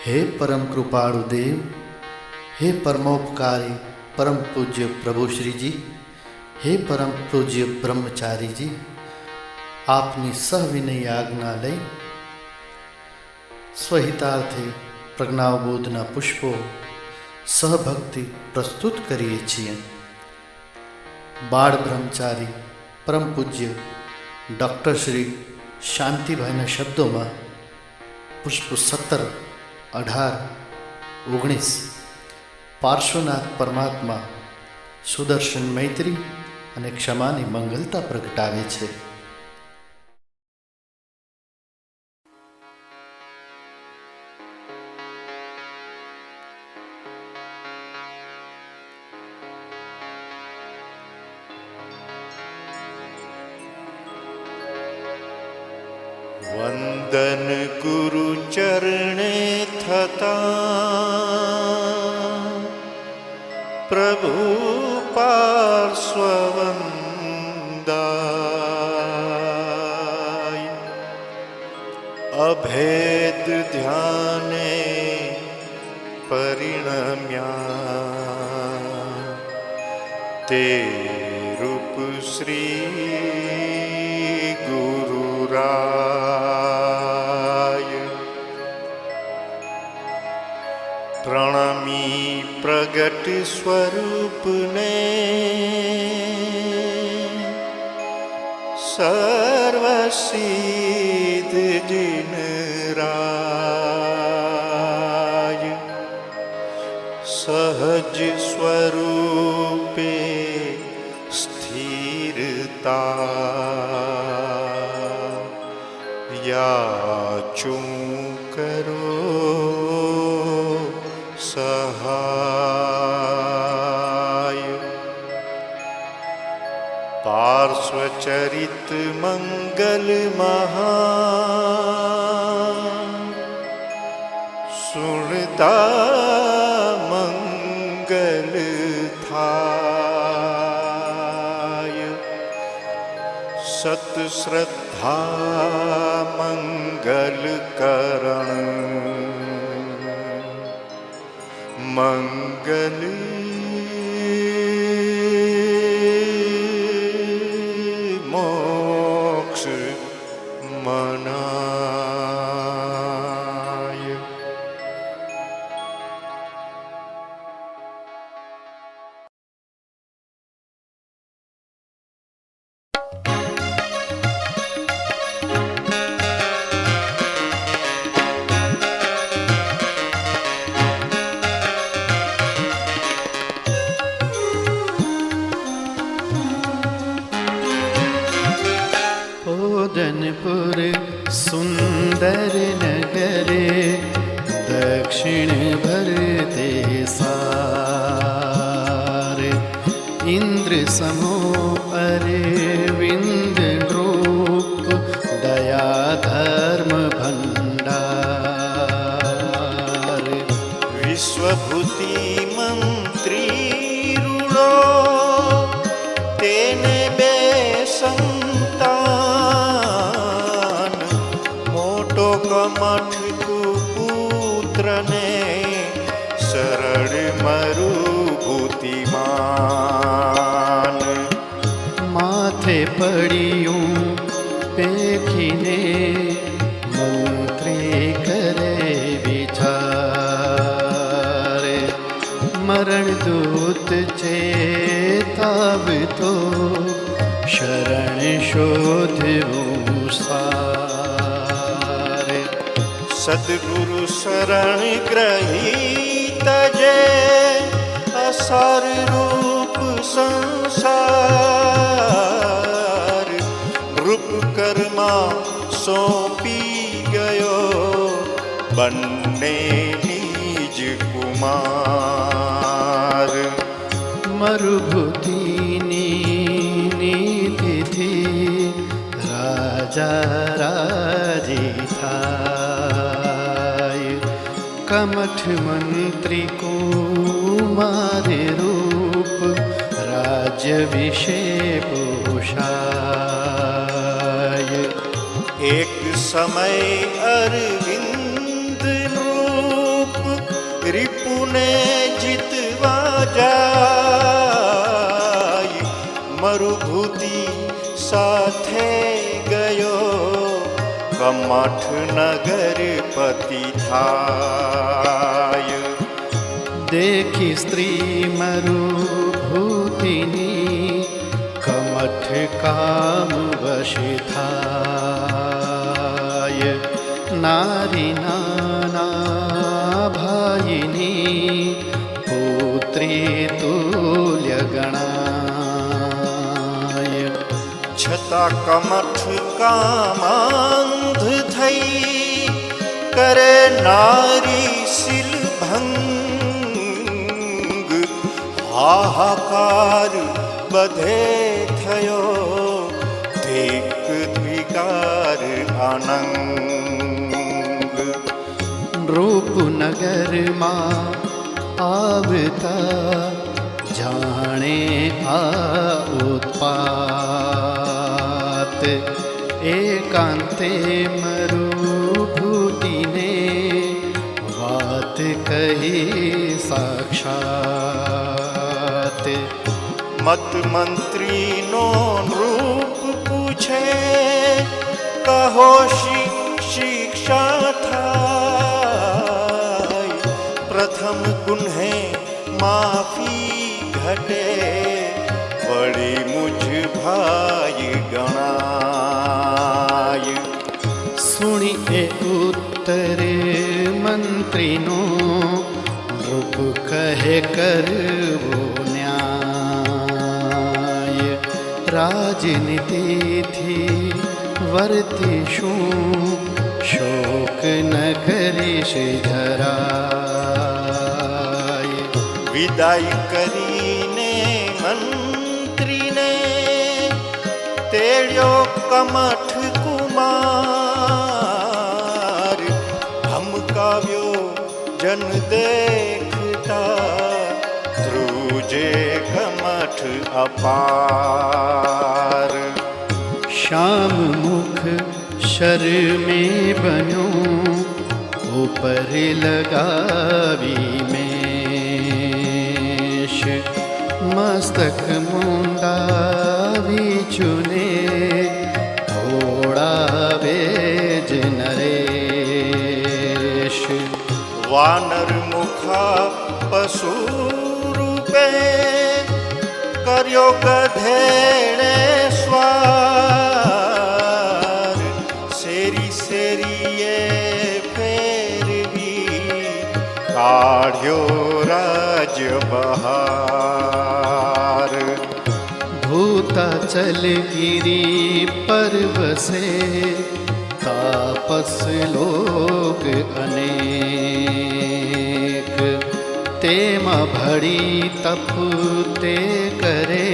हे परम कृपाळु देव, हे परमोपकारी परम पूज्य प्रभु श्री जी, हे परम पूज्य ब्रह्मचारी जी, आपनी सहविनय આજ્ઞા લઈ સ્વહિતાર્થે પ્રજ્ઞાવબોધના પુષ્પો સહભક્તિ પ્રસ્તુત કરીએ છીએ. બાળ બ્રહ્મચારી પરમ પૂજ્ય ડૉક્ટર શ્રી શાંતિભાઈના શબ્દોમાં પુષ્પ 17, 18, 19 પાર્શ્વનાથ પરમાત્મા સુદર્શન મૈત્રી અને ક્ષમાની મંગલતા પ્રગટાવે છે. વંદન ગુરુ ચરણે થતા પ્રભુ પાર્શ્વવંદાય, અભેદ ધ્યાને પરિણમ્યા તે રૂપ શ્રી ગુરુરાય. પ્રણમી પ્રગટ સ્વરૂપને સર્વસિદ્ધ જીનરાય. સહજ સ્વરૂપે સ્થિરતા યાચું કરો સહાય. પાર્શ્વચરિત મંગલ મહા સુણતા મંગલ થાય. સત શ્રદ્ધા મંગલ કરણ મંગલ મોક્ષ મનાય. ઓદનપુર સુંદર નગરે દક્ષિણ ભરતે સાર. ઇન્દ્ર સમો અરવિંદ રૂપ દયા ધર્મ ભંડાર. વિશ્વભૂતિ મંત્રી રૂડો તેને બે સંતાન. મોટો કમઠ કુપુત્રને સરળ મરુભૂતિમાન. માથે પડ્યું પેખીને મંત્રી કરે વિચાર. મરણ દૂત ચેતાવતો શરણ શોધવું સાર. સદગુરુ શરણ ગ્રહિત જે અસર રૂપ સંસાર. રૂપ કર્મા સોંપી ગયો બંને નિજ કુમાર. મરુભૂતિની નીતિથી રાજા રાજી થાય. કમઠ મંત્રી કુમાર રૂપ રાજ્ય વિશે પોષાય. એક સમય અરવિંદ નૃપ कमठ नगर पति थाय। देखी स्त्री मरुभूतिनी कमठ काम वश थाय। नारी नाना भाइनी पुत्री तुल्य गणाय। छता कमठ कामांध थई करे नारी सिल भंग। हाहाकार बधे थयो देख द्विकार अनंग। रूपनगर मां आवता जाने आ उत्पात। एकांते मरुभूतिने बात कही साक्षात। मत मंत्री नो रूप पूछे कहो शिक्षा थाय। प्रथम गुन्हे माफी घटे बड़ी मुझ भाई गणाय। सुनिए उत्तरे मंत्री नो रूप कहे करवो न्याय। राजनीति थी वर्तिशु शोक न करिश धराय। विदाई करीने मंत्री ने तेड़्यो कमठ कुमार। धमकाव्यो जन देखता ध्रुजे कमठ अपार। श्याम मुख शर में बनो ऊपर लगावी मेष। मस्तक मुंडावी चुने थोड़ा वेज नरेश। वानर मुखा पशु रूपे कर्यो गधेड़े स्वार। सेरी सेरिये फेरवी काढ़्यो राज्य बहार। भूता चल गिरी पर्वसे तापस लोग अनेक। तेमा भड़ी तप ते करे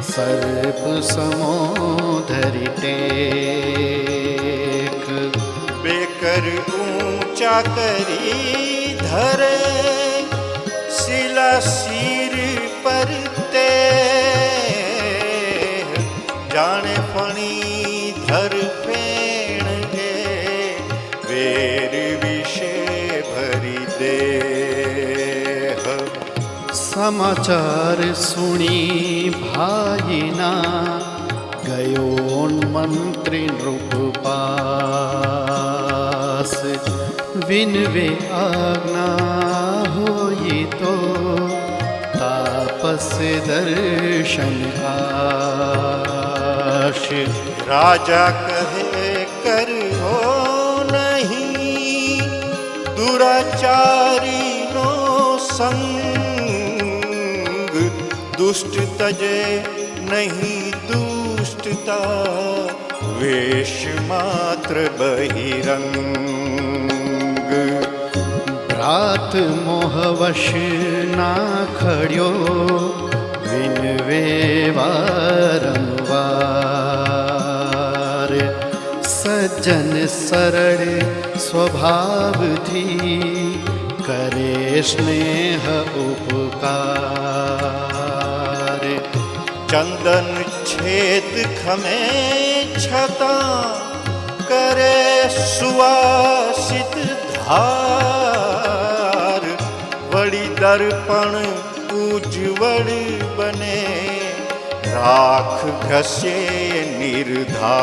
सर्प समोधरि टेक। बेकर ऊंचा करी धरे शिला सिर पर ते। जाने फणी धर फेण गे वेर विषे भरी देह। समाचार सुनी भाईना गयो मंत्री नृपपास। विनवे आज्ञा होई तो तापस दर्शन आश। राजा कहे कर हो नहीं दुराचारी नो संग। दुष्ट तजे नहीं दुष्टता वेश मात्र बहिरंग। भ्रात मोहवश ना खड़्यो विनवे वारंवार। सज्जन सरल स्वभाव थी करे स्नेह उपकार। चंदन छेद खमे छता करे सुवासित धार। वड़ी दर्पण उज्ज्वल बने राख घसे निर्धार।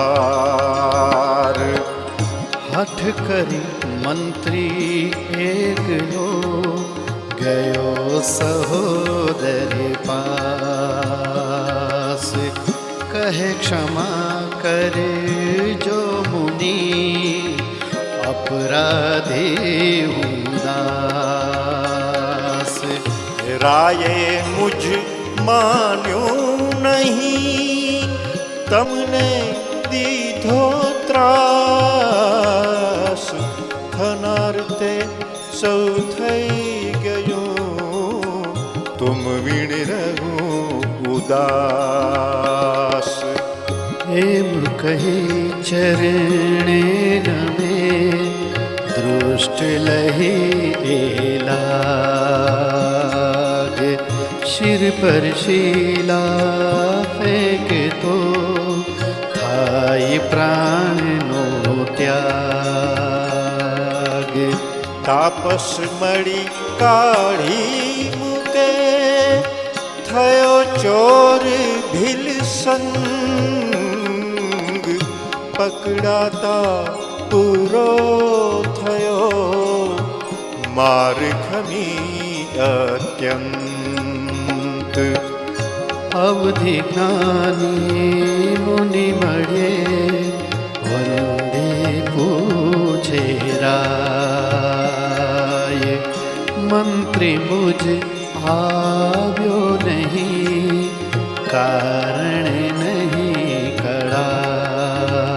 पाठ करी मंत्री एकलो गयो सहोदरी पास। कहे क्षमा करे जो मुनि अपराधी हूँ दास। राये मुझ मान्यो नहीं तमने दीधो ત્રાસ। થનારતે સૌ થઈ ગયું તુમ વીણ રહું ઉદાસ। એમ કહી ચરણે નમે દૃષ્ટ લહી એલાગ। શિર પર શીલા ફેંકે તો થાય પ્રાણનો ત્યાગ। તાપસ મળી કાઢી મૂકે થયો ચોર ભીલ સંગ। પકડાતા પૂરો થયો માર ખમી અત્યંત। અવધિ જ્ઞાની મુનિ મળે વંદે પૂછે રાય। મંત્રી મુજ આવ્યો નહીં કારણ નહીં કળાય।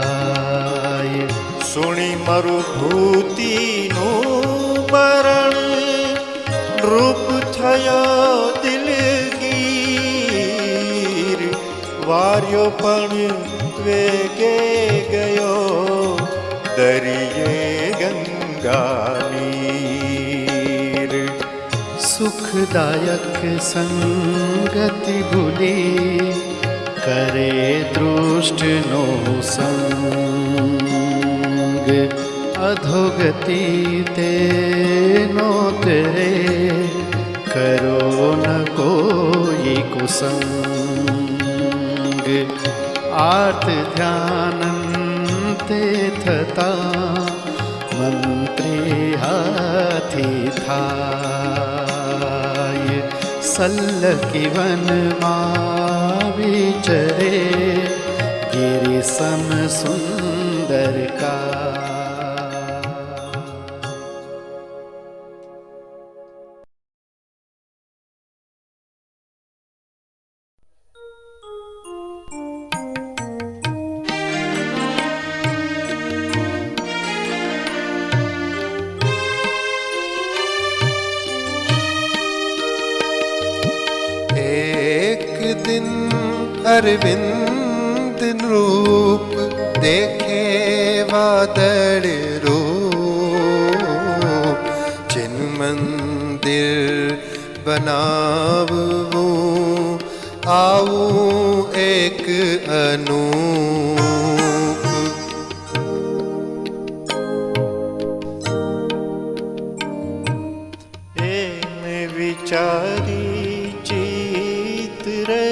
સુણી મરુભૂતિનું મરણ રૂપ થયો દિલગીર। વાર્યો પણ વેગે ગયો દરિયે ગંગાનીર। સુખદાયક સંગતિ ભૂલી કરે દૃષ્ટનો સંગ। અધોગતિ તેનો તેરે કરો ન કોઈ કુસંગ। આર્ત ધ્યાનંતે થતા મંત્રી હાથી થાય। સલ્લકી વનમાં વિચરે ગિરિ સમ સુંદર કા। अरविंद रूप देखे वादड़ रूप। जिन मंदिर बनावूं आऊं एक अनूप। એમ વિચારી ચિત રે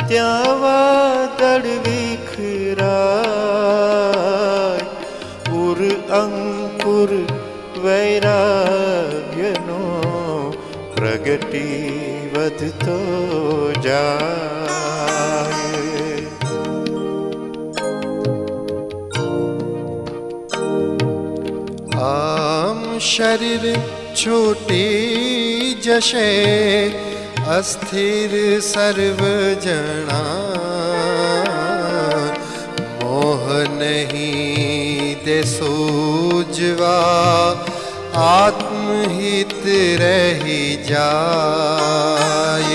ત્યાં વાદળ વિખરાય। ઉર અંકુર વૈરાગ્યનો પ્રગટી વધતો જાય। આમ શરીર છૂટી જશે अस्थिर सर्व जना। मोह नहीं दे सूझवा आत्महित रही जाय।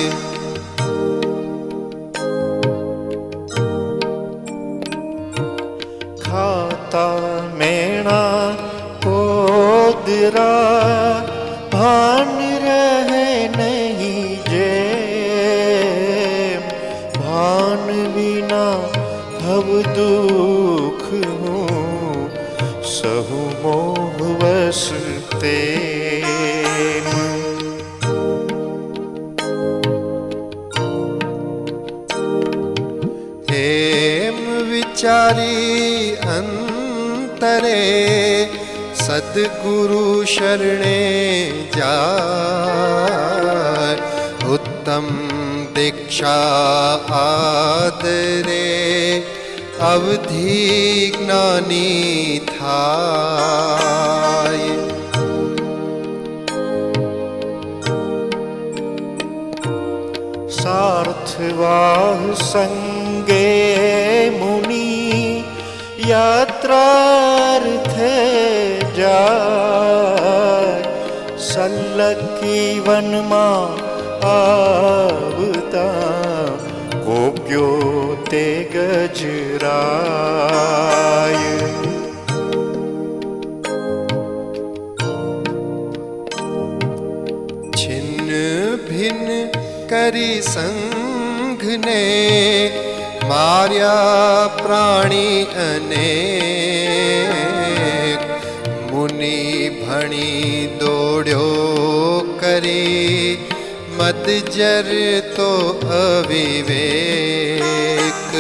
खाता मेणा कोदरा भान रहे नहीं जे। भान विना भव दुख हूँ सहु मोह वश तेम। हेम विचारी अंत तरे सद्गुरु शरणे जाय। उत्तम दीक्षा आदरे अवधि ज्ञानी थाय। सार्थवाह संगे मुनि यात्रार्थे जाय। सल्लकी वनमा आवता गोप्यो ते गजराय। छिन्न भिन्न करी संघ ने मार्या प्राणी अनेक। मुनि भणी दौड़्यो करी मद जर तो अविवेक।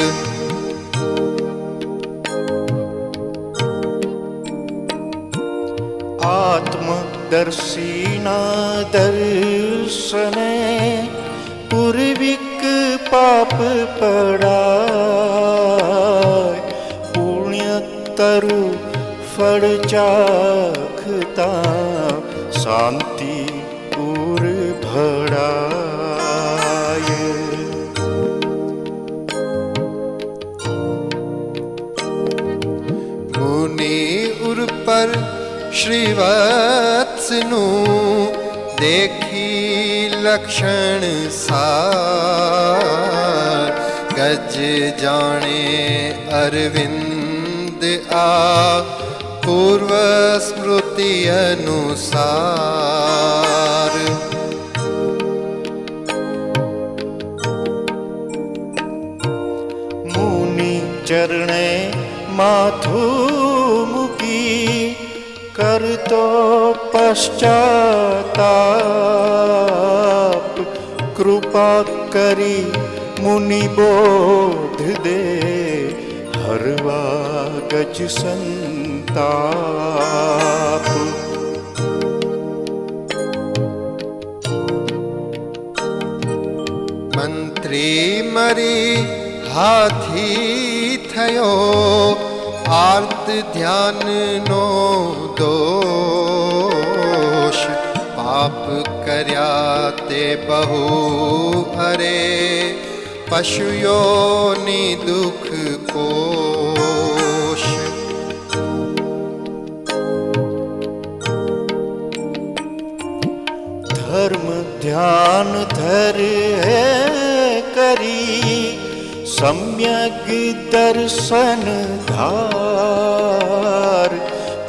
आत्मदर्शिना दर्शने पूर्विक पाप पड़ाय। पुण्य तरु फल चाखता शांति पूर भड़ाय। मुनि उर पर श्रीवत्सनु देखी लक्षण सार। गज जाने अरविंद आ पूर्व स्मृति अनुसार। मुनि चरणे माथु मुकी कर तो पश्चाताप। कृपा करी मुनि बोध दे हरवा गज संताप। मंत्री मरी हाथी थयो आर्त ध्यान नो दोष। पाप कर्या ते बहु हरे पशु योनि दुख कोश। धर्म ध्यान धर है करी सम्यक दर्शन धार।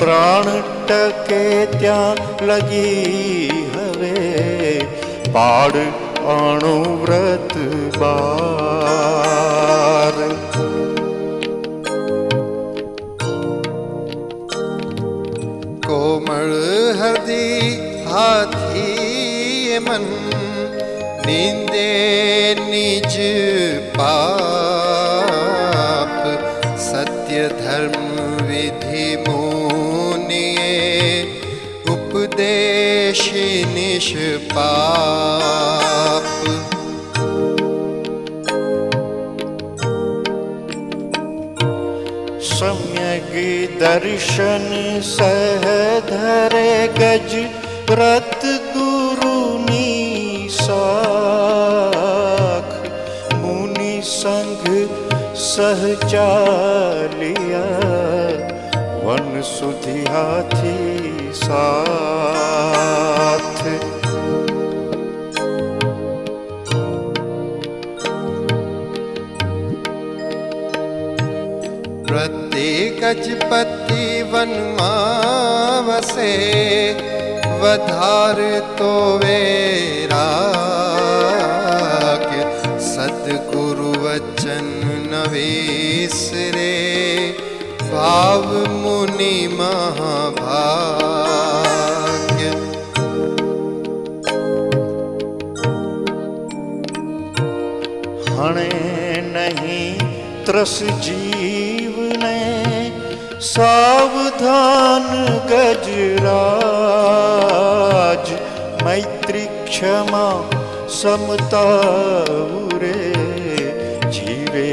प्राण टके त्या लगी हवे पाड़ अणुव्रत बार। कोमल हृदय हाथी मन नींदे निज पाप। सत्य धर्म विधि मुनिये उपदेश निष्पाप। सम्यक दर्शन सह धरे गज व्रत गुरु निसाख। मुनि संग सहचालिया वन सुधि हाथी साथ। प्रत्येक गजपति वन वसे वधार तो वैराग्य। सद्गुरु वचन न विसरे भाव मुनि महाभाग्य। हणे नहीं त्रस जीव ने सावधान गजराज, मैत्री क्षमा समता उरे, जीवे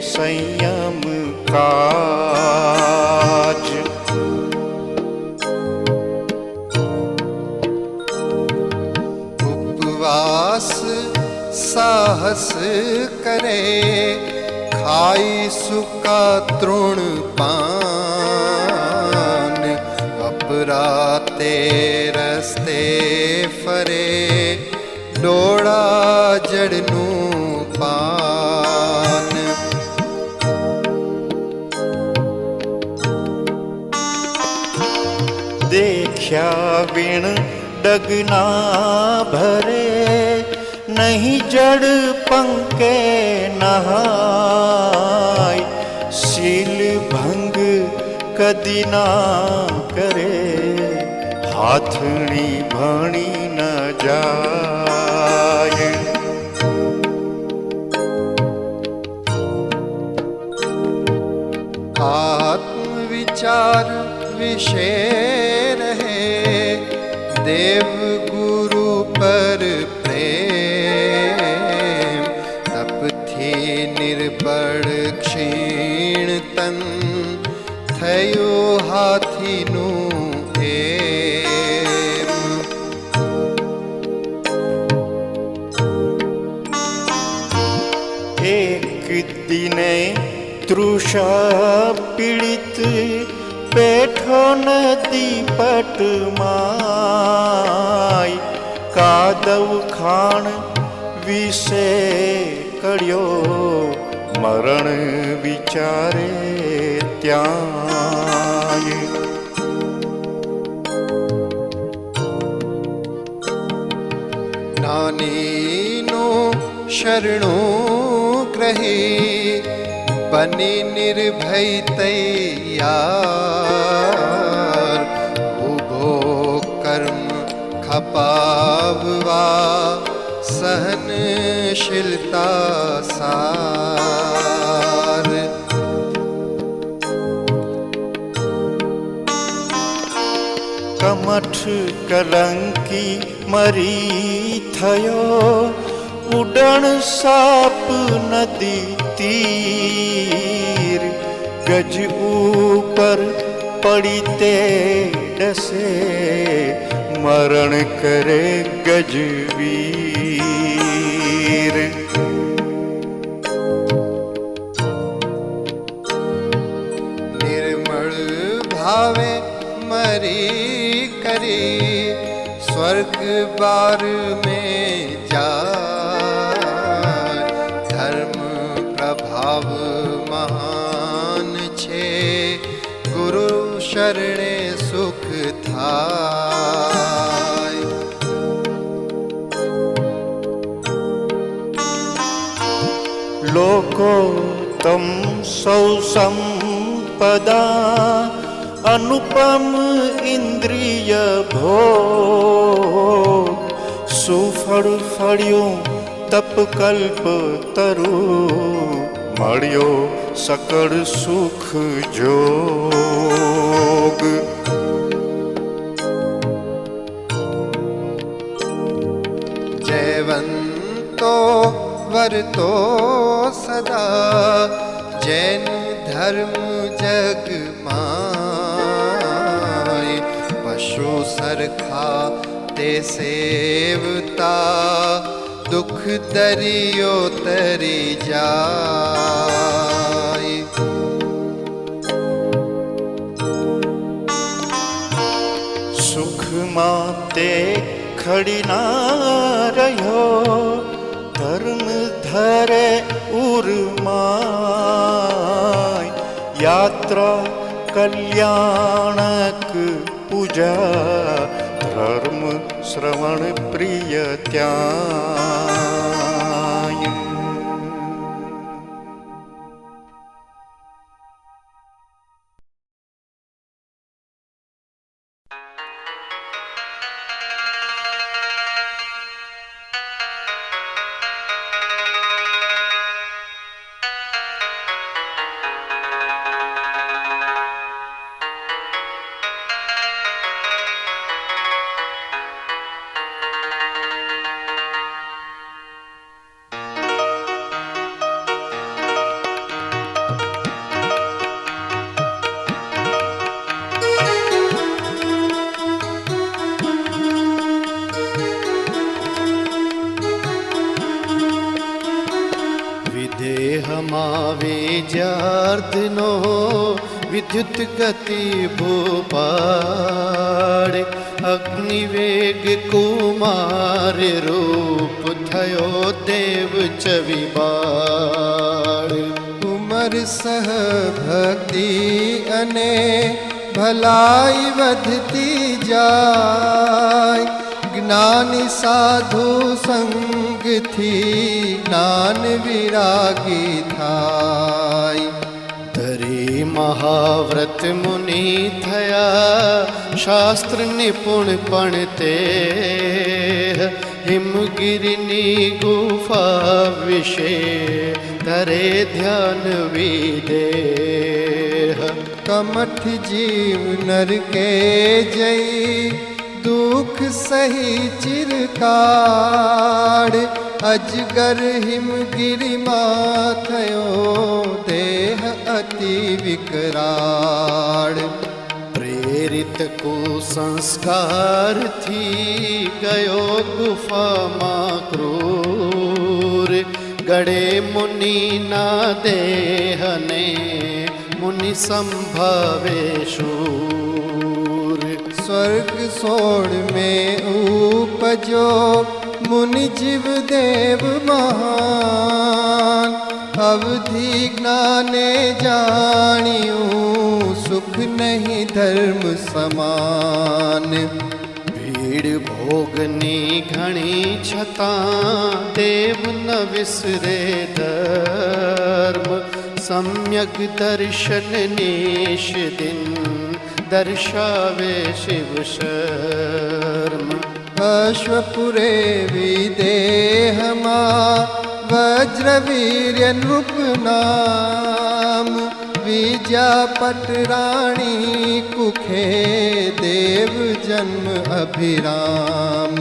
संयम काज। उपवास साहस करे, खाई सुका तृण पान, अपराते रस्ते फरे, डोड़ा जड़नू पान। देखा विण डगना भरे, नहीं जड़ पंके नहाय, शील भंग कदी ना करे, हाथनी भणी न जाय। आत्म विचार विषय रहे, देव गुरु पर प्रेम, तप थी निर्बल क्षीण तन, थयो हाथीनु एम। एक दिने तृषा पीड़ित, बैठो नदी पट माय, कादव खान विषे कड़ियो, मरण विचारे त्याय। नानीनो शरणो ग्रही, बनी निर्भय तैयार, उभो कर्म खपाववा, सहनशीलता सार। कमठ कलंकी मरी थयो, उड़न साप नदी तीर, गज ऊपर पड़ीते डसे, मरण करे गजवीर। निर्मल भावे मरी करी, स्वर्ग बार में जाय, धर्म प्रभाव महान छे, गुरु शरणे सुख थाय। लोको तम सौ संपदा, अनुपम इंद्रिय भोग, सुफળ ફળ્યું તપ કલ્પ તરુ, મળ્યો સકળ સુખ જોગ। जयवंतो वरतो सदा, जैन धर्म जग माय, पशु सरखा ते सेवता, दुख दरियो तरी जाय। સુખ માતે ખડી ના રહ્યો, ધર્મ ધરે ઉર્માય, યાત્રા કલ્યાણક પૂજા, ધર્મ શ્રવણ પ્રિય ત્યાય। अर्धनो विद्युत गति भूपाड़ अग्निवेग कुमार रूप थयो देव चविबाड़ उमर सह भक्ति अने भलाई વધતી જાય જ્ઞાની સાધુ સંગથી જ્ઞાન વિરાગી થાય ધરી મહાવ્રત મુનિ થયા શાસ્ત્ર નિપુણ પણ તે हिमगिरिनी गुफा विषे धरे ध्यान विदेह कमठ जीव नर के जई दुख सही चिरकाड़ अजगर हिमगिरि मां थयो देह अति विकराड़ प्रेरित कुसंस्कार थी गयो गुफा मां क्रूर गड़े मुनि ना देहने मुनि संभावे शूर स्वर्ग सोड़ में उपजो मुनि जीव देव महान अवधि ज्ञाने जानियूं सुख नहीं धर्म समान भीड़ भोगनी घणी छता देव न विसरे धर्म सम्यक दर्शन निश दिन दर्शावे शिव शर्म अश्वपुरे विदेह मां वज्र वीर्य नृप नाम विजापट राणी कुखे देव जन्म अभिराम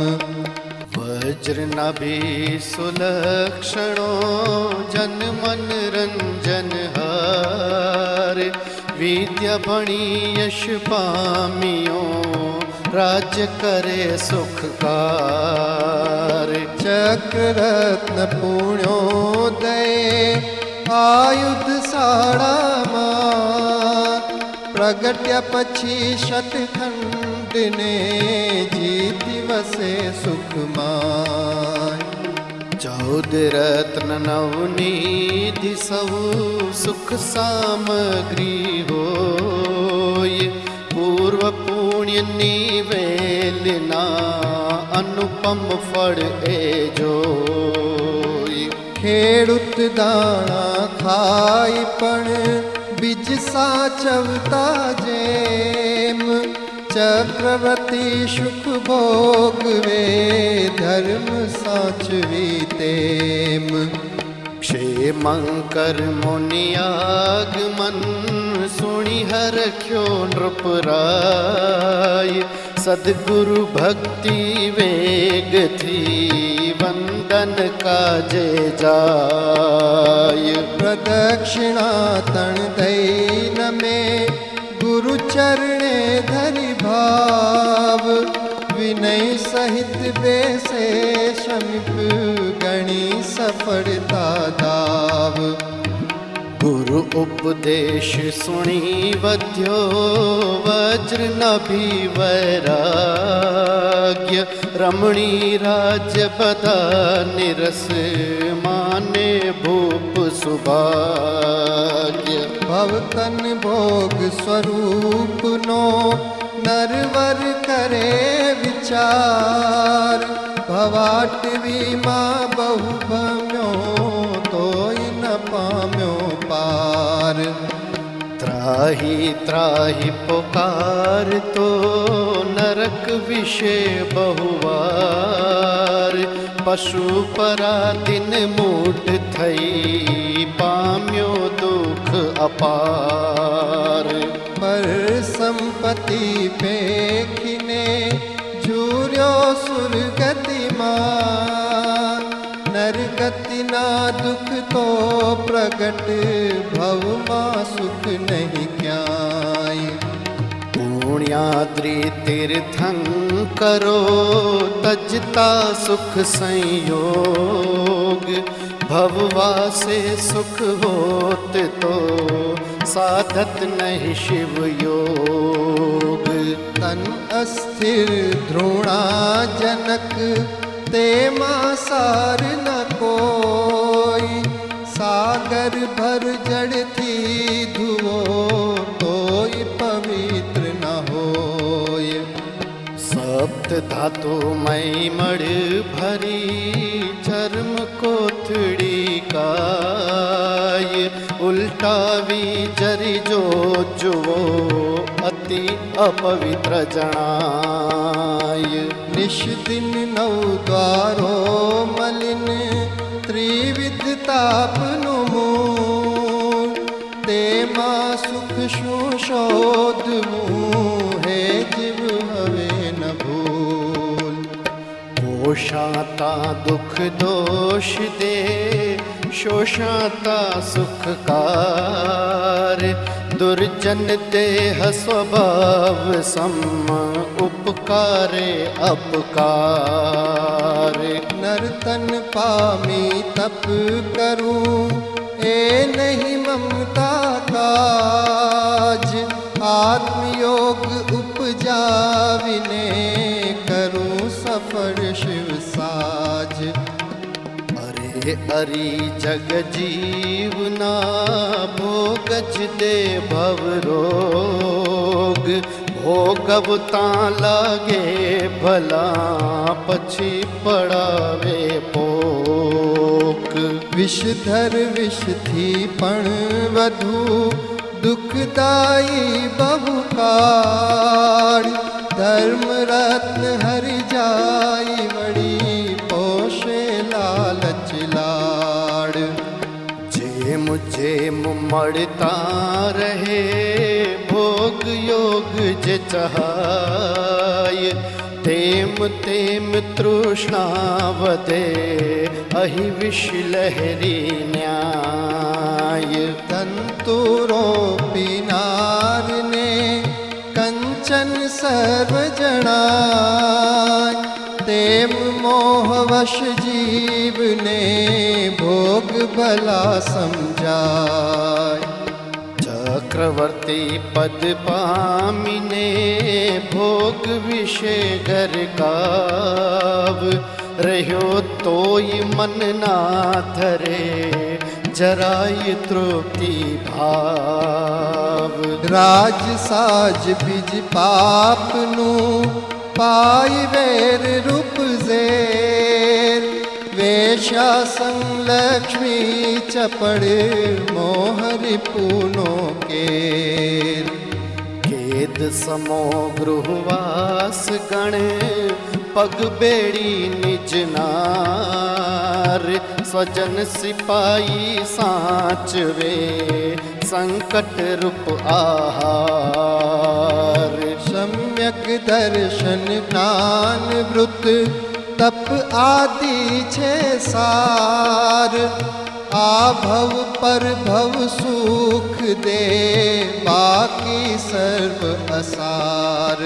वज्र नभि सुलक्षणो जन मन रंजन हार विद्या भणी यश पामियो राज्य करे सुखकार चक्र रत्न पुण्योदय आयुध साड़ामां प्रगट्या पछी शतखंड ने जीति वसे सुखमाय 14 रत्न नवनिधि सब सुख सामग्री होय पूर्व पुण्य निवेलना अनुपम फल ए जोय ખેડૂત દાણા ખાય પણ બીજ સાચવતા જેમ ચક્રવર્તી સુખ ભોગવે ધર્મ સાચવી તેમ क्षेमंकर मुनियागमन सुनि हरख्यो नृपराय सद्गुरु भक्ति वेग थी वंदन काजे जाय प्रदक्षिणा तण दैन में गुरु चरणे धरि भाव विनय सहित बेसे समीप गणी सफलता दाव गुरु उपदेश सुनी वध्यो वज्र नभि वैराग्य रमणी राज्य बदा निरस माने भूप सुभाग्य भवतन भोग स्वरूप नो नरवर करे विचार भवाटवी मां बहु भम्यो तोय न पाम्यो पार त्राहि त्राहि पुकार तो नरक विषय बहुवार पशु पराधीन मूढ़ थई पाम्यो दुख अपार पर संपत्ति पेखिने झूर्यो सुरगति मां नरगति ना दुख तो प्रगट भव मां सुख नहीं क्याय पुण्याद्रि तीर्थंकरो तजता सुख संयोग भववासे सुख होत तो साधत नहीं शिव योग। तन अस्थिर द्रोणा जनक, ते सार न कोई। सागर भर जड़ थी धुओ, तोय पवित्र न होय। सप्त धातु मई मड़ भरी, चर्म कोथड़ी काय। उल्टावी जरी जो जुवो, अति अपवित्र जनाय। निश दिन नौ द्वारो मलिन, त्रिविध तापनु मूल। तेमा सुख शोधमू, हे जीव हवे न भूल। पोषाता दुख दोष दे, शोषाता सुख कार। दुर्जन देह स्वभाव सम, उपकारे अपकार। नर्तन पामी तप करूं, ए नहीं ममता काज। आत्मयोग उपजाविने, करूं सफल शिव साज। अरे अरि जग जीवना, भोगज दे भव रोग। भोगवता लागे भला, पछी पड़ावे पोक। विषधर विष थी पण वधु, दुखदाई बहुकार। धर्म रत्न हरि जाई वड़ी, पोषे लालच लाड़। जेम जेम मड़ता रहे, भोग योग जे चहाय। तेम तेम तृष्णा वधे, अहि विष लहरी न्याय। तंतुरो पिनार ने, कंचन सर्व जनाय। तेम मोहवश जीव ने, भोग भला समझाय। चक्रवर्ती पद पामिने, भोग विषय घर काव। रह्यो तोय मन ना धरे, जराय तृप्ति भाव। राज साज बिज पापनु, पाई वेर रूप जेर। वेश्या संग लक्ष्मी चपड़, मोहरि पूनो केर। खेद समो गृहवास गण, पग बेड़ी निज नार। स्वजन सिपाही साचवे, संकट रूप आहार। सम्यक दर्शन ज्ञान वृत, तप आदि छे सार। आभव पर भव सुख दे, बाकी सर्व असार।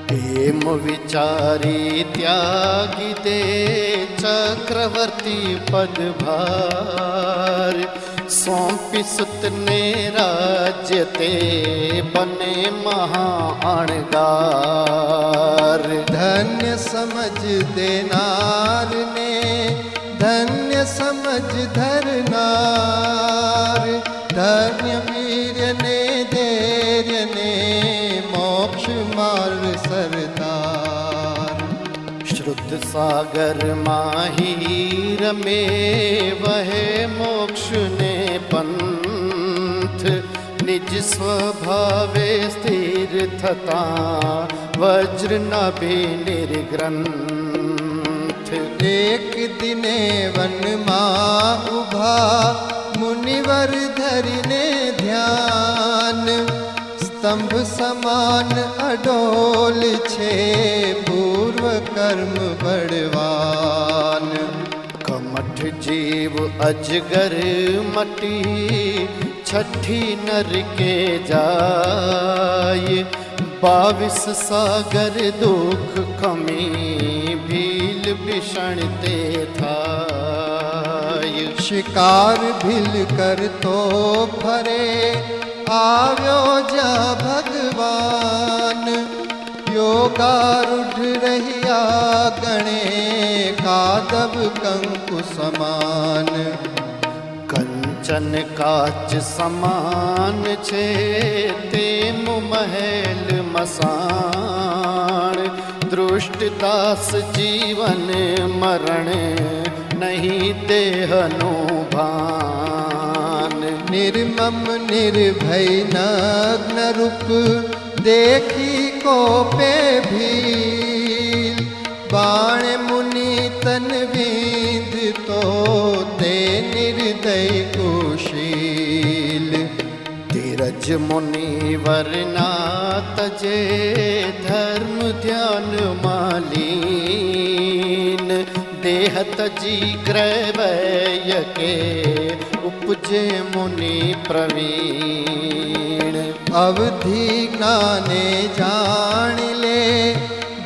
प्रेम विचारी त्यागी दे, चक्रवर्ती पद भार। सौंपी सुत ने राज्य ते, बने महा अणगार। धन्य समझ देनार ने, धन्य समझ धरनार। धन्य वीर्य ने, धैर्य ने, मोक्ष मार्ग सरदार। शुद्ध सागर माहीर में, वहे मोक्ष ने पंथ। निज स्वभावे स्थिर थता, वज्र नभि निर्ग्रंथ। एक दिने वन माँ उभा, मुनिवर धरिने ध्यान। स्तंभ समान अडोल छे, पूर्व कर्म बड़वान। कमठ जीव अजगर मटी, छठी नर के जाय। 22 सागर दुख कमी, भील भीषण ते थाय। शिकार भिल कर तो फरे આવ્યો જ્યાં ભગવાન યોગારૂઢ રહ્યા ગણે કાદવ કંકુ સમાન કંચન કાચ સમાન છે તેમ મહેલ મસાણ દૃષ્ટદાસ જીવન મરણ નહીં દેહનું ભાન निर्मम निर्भय नग्न रूप देखी को पे भील बाण मुनि तन विद तो ते निर्दय कुशील धीरज मुनि वरना तजे धर्म ध्यान मालीन देह तजी क्रैवय के उपजे मुनि प्रवीण अवधि ज्ञाने जान ले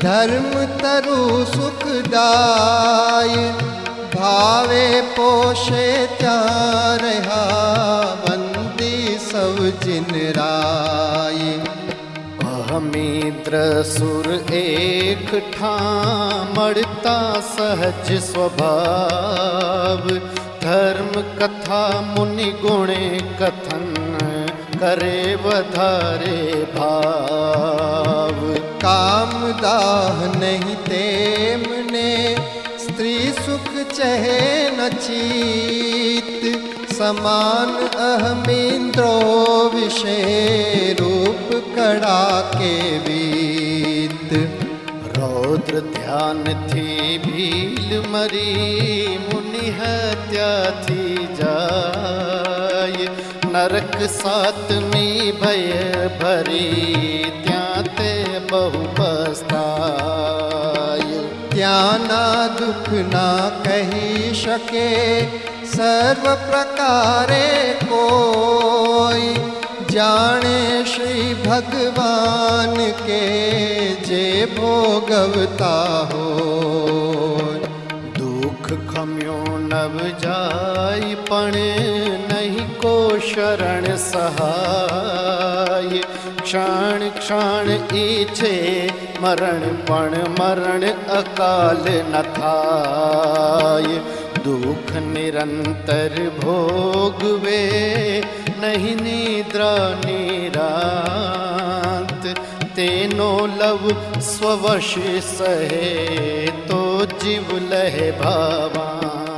धर्म तरु सुखदाय भावे पोषे त्या रहा वंदी सब जिन राय अहमिद्र सुर एक ठामड़ता सहज स्वभाव धर्म कथा मुनि गुणे कथन करे वधारे भाव काम दाह नहीं तेमने स्त्री सुख चहे न चीत समान अहमिंद्रो विषे रूप कड़ा के वीत रौद्र ध्यान थी भील मरी मुनि हत्या थी जाय नरक सातमी भय भरी त्याते बहु पछताय त्याना दुख ना कही शके सर्व प्रकारे कोई जाने श्री भगवान के जे भोगवता हो दुख खम्यो नव जाय पण नहीं को शरण सहाय क्षण क्षण ईछे मरण पण मरण अकाल न थाय दुख निरंतर भोगवे नहीं निद्रा निरांत तेनो लव स्ववश सहे तो जीव लहे भावां